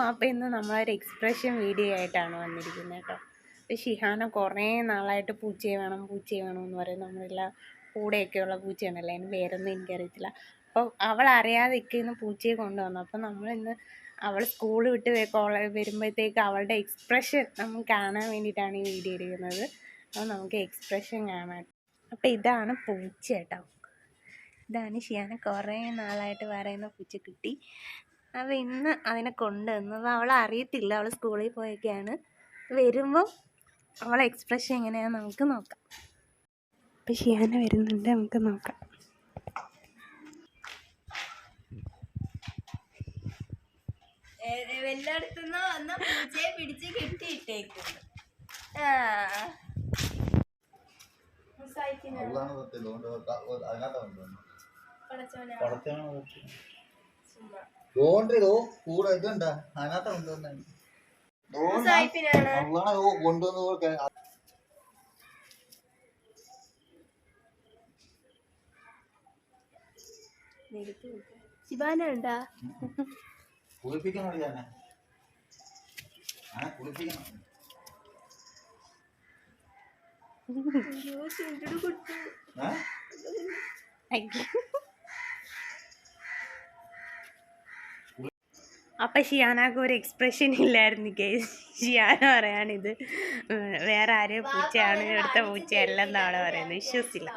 അപ്പോൾ ഇന്ന് നമ്മളൊരു എക്സ്പ്രഷൻ വീഡിയോ ആയിട്ടാണ് വന്നിരിക്കുന്നത് കേട്ടോ. അപ്പോൾ ഷിഹാന കുറേ നാളായിട്ട് പൂച്ചയെ വേണമെന്ന് പറയും. നമ്മളെല്ലാം കൂടെയൊക്കെയുള്ള പൂച്ചയാണല്ലോ, അതിന് പേരൊന്നും എനിക്കറിയത്തില്ല. അപ്പോൾ അവൾ അറിയാതെ ഇന്ന് പൂച്ചയെ കൊണ്ടുവന്നു. അപ്പോൾ നമ്മളിന്ന് അവൾ സ്കൂൾ വിട്ട് വരുമ്പോഴത്തേക്ക് അവളുടെ എക്സ്പ്രഷൻ നമുക്ക് കാണാൻ വേണ്ടിയിട്ടാണ് ഈ വീഡിയോ എടുക്കുന്നത്. അപ്പോൾ നമുക്ക് എക്സ്പ്രഷൻ കാണാം. അപ്പോൾ ഇതാണ് പൂച്ച കേട്ടോ. ഇതാണ് ഷിഹാന കുറേ നാളായിട്ട് പറയുന്ന പൂച്ചക്കുട്ടി. അപ്പോൾ ഇന്ന് അതിനെ കൊണ്ടുവന്നത് അവൾ അറിയത്തില്ല, അവൾ സ്കൂളിൽ പോയൊക്കെയാണ്. വരുമ്പോൾ അവളെ എക്സ്പ്രഷൻ എങ്ങനെയാണെന്ന് നമുക്ക് നോക്കാം. അപ്പോൾ ഷിഹാന വരുന്നുണ്ട്, നമുക്ക് നോക്കാം. എല്ലായിടത്തുനിന്ന് വന്ന പൂച്ചയെ പിടിച്ച് കെട്ടിയിട്ടേക്കുന്നു. കൂടെ ഇതുണ്ട അതിനകത്ത് കൊണ്ടുവന്ന് ശിവാന ഉണ്ടാ കുളിപ്പിക്കണം കുളിപ്പിക്കണം. അപ്പം ഷിയാനക്ക് ഒരു എക്സ്പ്രഷൻ ഇല്ലായിരുന്നു. ഷിയാന പറയാണിത് വേറെ ആരെയും പൂച്ചയാണ്, ഇവിടുത്തെ പൂച്ചയല്ലെന്നാണ് പറയുന്നത്. വിശ്വസിച്ചില്ല.